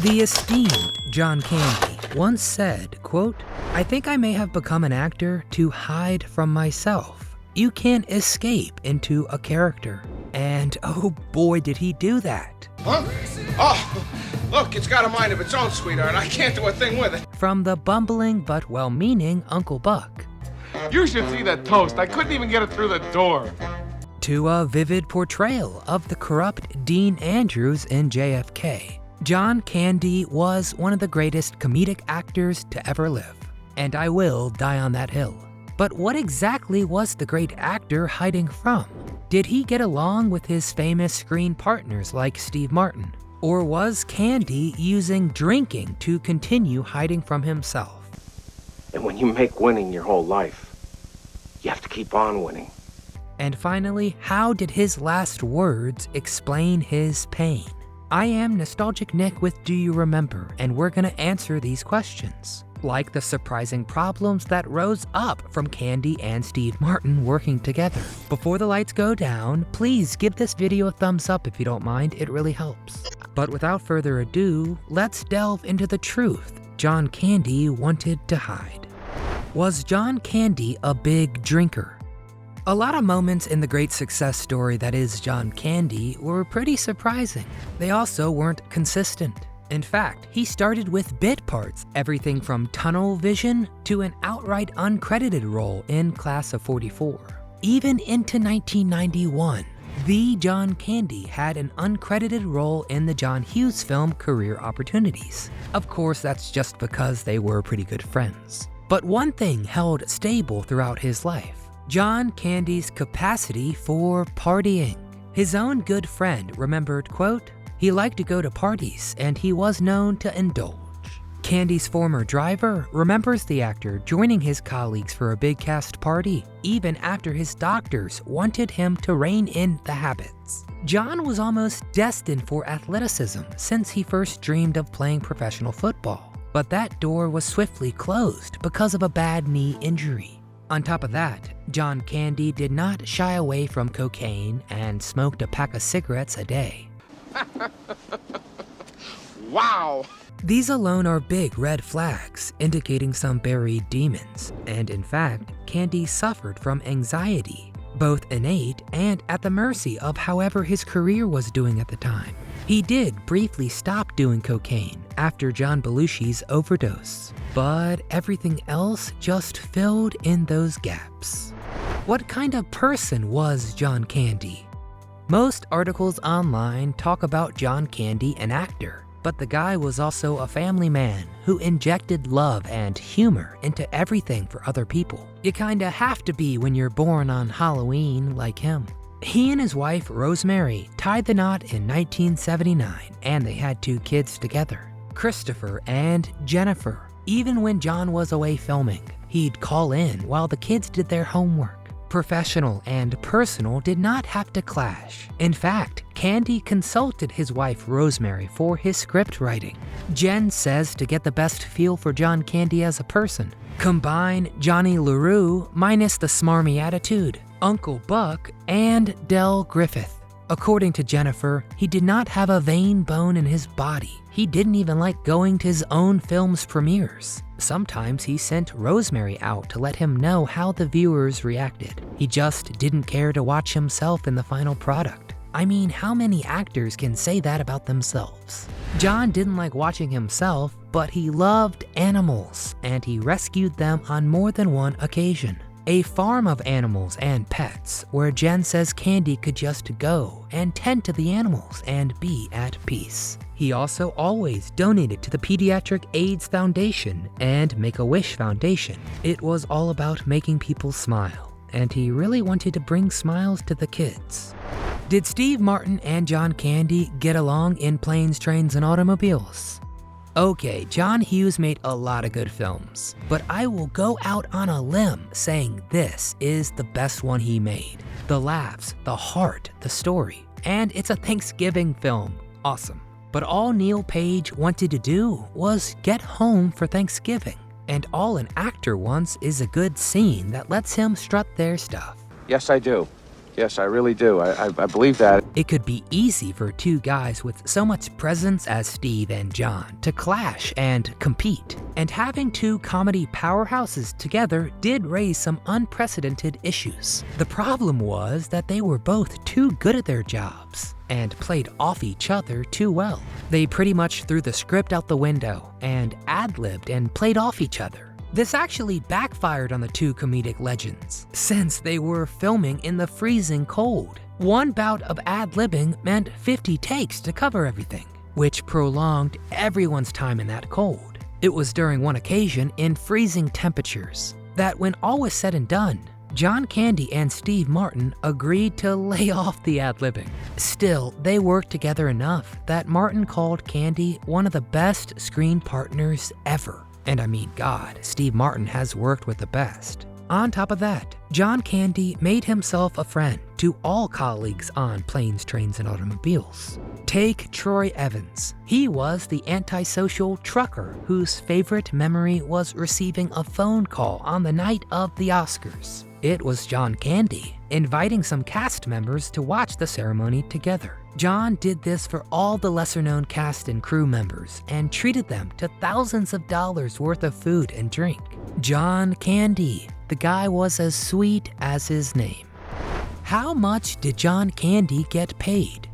The esteemed John Candy once said, quote, "I think I may have become an actor to hide from myself. You can't escape into a character." And oh boy, did he do that. Huh? Oh, look, it's got a mind of its own, sweetheart. I can't do a thing with it. From the bumbling but well-meaning Uncle Buck, "You should see that toast. I couldn't even get it through the door." to a vivid portrayal of the corrupt Dean Andrews in JFK, John Candy was one of the greatest comedic actors to ever live. And I will die on that hill. But what exactly was the great actor hiding from? Did he get along with his famous screen partners like Steve Martin? Or was Candy using drinking to continue hiding from himself? And when you make winning your whole life, you have to keep on winning. And finally, how did his last words explain his pain? I am Nostalgic Nick with Do You Remember, and we're gonna answer these questions. Like the surprising problems that rose up from Candy and Steve Martin working together. Before the lights go down, please give this video a thumbs up if you don't mind, it really helps. But without further ado, let's delve into the truth John Candy wanted to hide. Was John Candy a big drinker? A lot of moments in the great success story that is John Candy were pretty surprising. They also weren't consistent. In fact, he started with bit parts, everything from tunnel vision to an outright uncredited role in Class of 44. Even into 1991, the John Candy had an uncredited role in the John Hughes film Career Opportunities. Of course, that's just because they were pretty good friends. But one thing held stable throughout his life: John Candy's capacity for partying. His own good friend remembered, quote, "He liked to go to parties and he was known to indulge." Candy's former driver remembers the actor joining his colleagues for a big cast party, even after his doctors wanted him to rein in the habits. John was almost destined for athleticism since he first dreamed of playing professional football, but that door was swiftly closed because of a bad knee injury. On top of that, John Candy did not shy away from cocaine and smoked a pack of cigarettes a day. Wow. These alone are big red flags, indicating some buried demons, and in fact, Candy suffered from anxiety, both innate and at the mercy of however his career was doing at the time. He did briefly stop doing cocaine after John Belushi's overdose, but everything else just filled in those gaps. What kind of person was John Candy? Most articles online talk about John Candy, an actor, but the guy was also a family man who injected love and humor into everything for other people. You kinda have to be when you're born on Halloween like him. He and his wife, Rosemary, tied the knot in 1979, and they had 2 kids together, Christopher and Jennifer. Even when John was away filming, he'd call in while the kids did their homework. Professional and personal did not have to clash. In fact, Candy consulted his wife Rosemary for his script writing. Jen says to get the best feel for John Candy as a person, combine Johnny LaRue minus the smarmy attitude, Uncle Buck, and Del Griffith. According to Jennifer, he did not have a vein bone in his body. He didn't even like going to his own film's premieres. Sometimes he sent Rosemary out to let him know how the viewers reacted. He just didn't care to watch himself in the final product. I mean, how many actors can say that about themselves? John didn't like watching himself, but he loved animals, and he rescued them on more than one occasion. A farm of animals and pets where Jen says Candy could just go and tend to the animals and be at peace. He also always donated to the Pediatric AIDS Foundation and Make-A-Wish Foundation. It was all about making people smile, and he really wanted to bring smiles to the kids. Did Steve Martin and John Candy get along in Planes, Trains, and Automobiles? Okay, John Hughes made a lot of good films, but I will go out on a limb saying this is the best one he made. The laughs, the heart, the story, and it's a Thanksgiving film. Awesome. But all Neil Page wanted to do was get home for Thanksgiving, and all an actor wants is a good scene that lets him strut their stuff. Yes, I do. Yes, I really do. I believe that. It could be easy for two guys with so much presence as Steve and John to clash and compete. And having two comedy powerhouses together did raise some unprecedented issues. The problem was that they were both too good at their jobs and played off each other too well. They pretty much threw the script out the window and ad-libbed and played off each other. This actually backfired on the two comedic legends, since they were filming in the freezing cold. One bout of ad-libbing meant 50 takes to cover everything, which prolonged everyone's time in that cold. It was during one occasion in freezing temperatures that when all was said and done, John Candy and Steve Martin agreed to lay off the ad-libbing. Still, they worked together enough that Martin called Candy one of the best screen partners ever. And I mean, God, Steve Martin has worked with the best. On top of that, John Candy made himself a friend to all colleagues on Planes, Trains, and Automobiles. Take Troy Evans. He was the antisocial trucker whose favorite memory was receiving a phone call on the night of the Oscars. It was John Candy, inviting some cast members to watch the ceremony together. John did this for all the lesser-known cast and crew members and treated them to thousands of dollars worth of food and drink. John Candy. The guy was as sweet as his name. How much did John Candy get paid?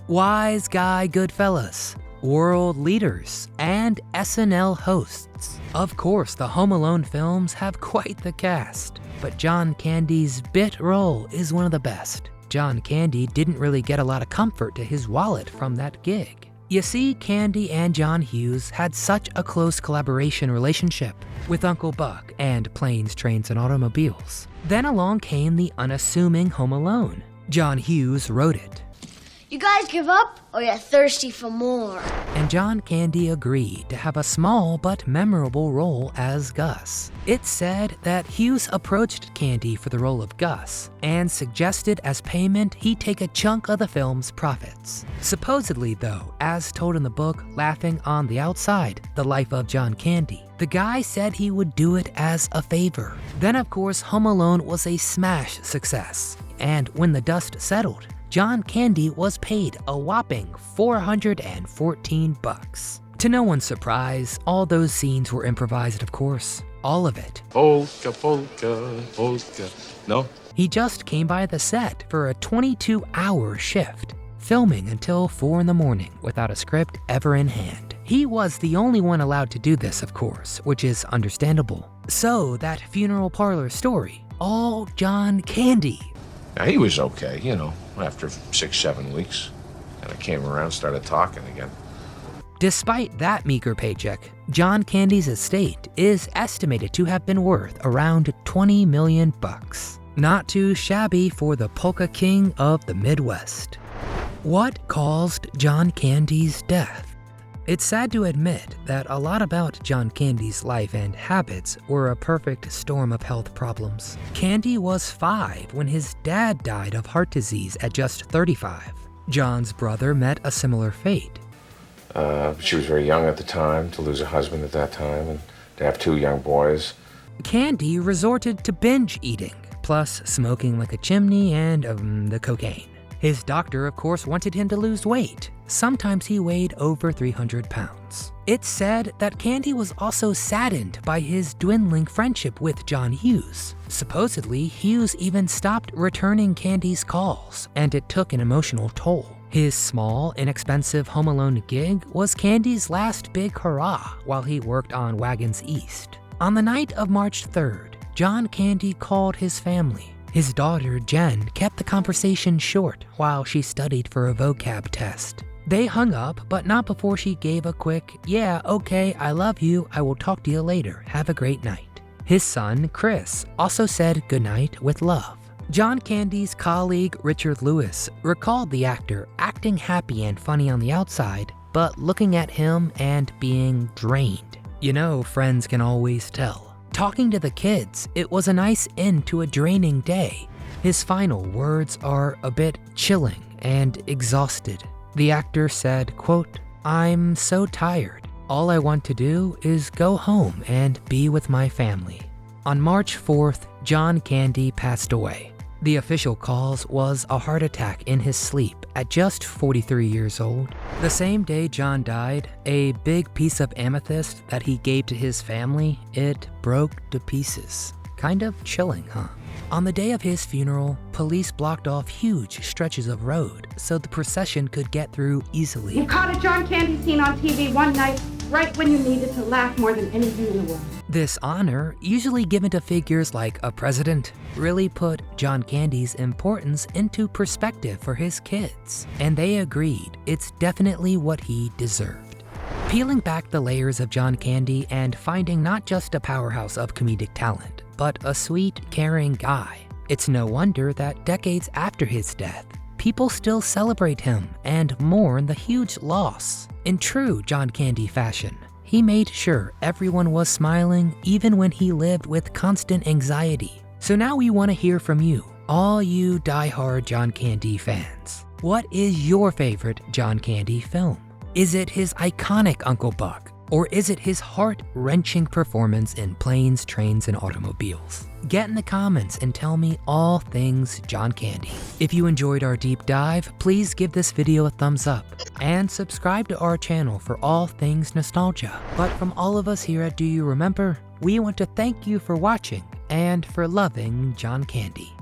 Wise Guy Goodfellas, world leaders, and SNL hosts. Of course, the Home Alone films have quite the cast, but John Candy's bit role is one of the best. John Candy didn't really get a lot of comfort to his wallet from that gig. You see, Candy and John Hughes had such a close collaboration relationship with Uncle Buck and Planes, Trains, and Automobiles. Then along came the unassuming Home Alone. John Hughes wrote it. You guys give up, or you're thirsty for more? And John Candy agreed to have a small but memorable role as Gus. It's said that Hughes approached Candy for the role of Gus and suggested as payment he take a chunk of the film's profits. Supposedly though, as told in the book Laughing on the Outside, The Life of John Candy, the guy said he would do it as a favor. Then of course Home Alone was a smash success, and when the dust settled, John Candy was paid a whopping $414. To no one's surprise, all those scenes were improvised, of course. All of it. Polka, polka, polka. No? He just came by the set for a 22-hour shift, filming until 4 in the morning without a script ever in hand. He was the only one allowed to do this, of course, which is understandable. So that funeral parlor story, all John Candy. Now, he was okay, you know, after 6-7 weeks. And I came around, started talking again. Despite that meager paycheck, John Candy's estate is estimated to have been worth around $20 million. Not too shabby for the polka king of the Midwest. What caused John Candy's death? It's sad to admit that a lot about John Candy's life and habits were a perfect storm of health problems. Candy was 5 when his dad died of heart disease at just 35. John's brother met a similar fate. She was very young at the time to lose a husband at that time and to have 2 young boys. Candy resorted to binge eating, plus smoking like a chimney and the cocaine. His doctor, of course, wanted him to lose weight. Sometimes he weighed over 300 pounds. It's said that Candy was also saddened by his dwindling friendship with John Hughes. Supposedly, Hughes even stopped returning Candy's calls, and it took an emotional toll. His small, inexpensive Home Alone gig was Candy's last big hurrah while he worked on Wagons East. On the night of March 3rd, John Candy called his family. His daughter, Jen, kept the conversation short while she studied for a vocab test. They hung up, but not before she gave a quick, "Yeah, okay, I love you, I will talk to you later, have a great night." His son, Chris, also said goodnight with love. John Candy's colleague, Richard Lewis, recalled the actor acting happy and funny on the outside, but looking at him and being drained. You know, friends can always tell. Talking to the kids, it was a nice end to a draining day. His final words are a bit chilling and exhausted. The actor said, quote, "I'm so tired. All I want to do is go home and be with my family." On March 4th, John Candy passed away. The official cause was a heart attack in his sleep at just 43 years old. The same day John died, a big piece of amethyst that he gave to his family, it broke to pieces. Kind of chilling, huh? On the day of his funeral, police blocked off huge stretches of road so the procession could get through easily. You caught a John Candy scene on TV one night, right when you needed to laugh more than anything in the world. This honor, usually given to figures like a president, really put John Candy's importance into perspective for his kids, and they agreed it's definitely what he deserved. Peeling back the layers of John Candy and finding not just a powerhouse of comedic talent, but a sweet, caring guy, it's no wonder that decades after his death, people still celebrate him and mourn the huge loss. In true John Candy fashion, he made sure everyone was smiling even when he lived with constant anxiety. So now we want to hear from you, all you die-hard John Candy fans. What is your favorite John Candy film? Is it his iconic Uncle Buck? Or is it his heart-wrenching performance in Planes, Trains, and Automobiles? Get in the comments and tell me all things John Candy. If you enjoyed our deep dive, please give this video a thumbs up and subscribe to our channel for all things nostalgia. But from all of us here at Do You Remember, we want to thank you for watching and for loving John Candy.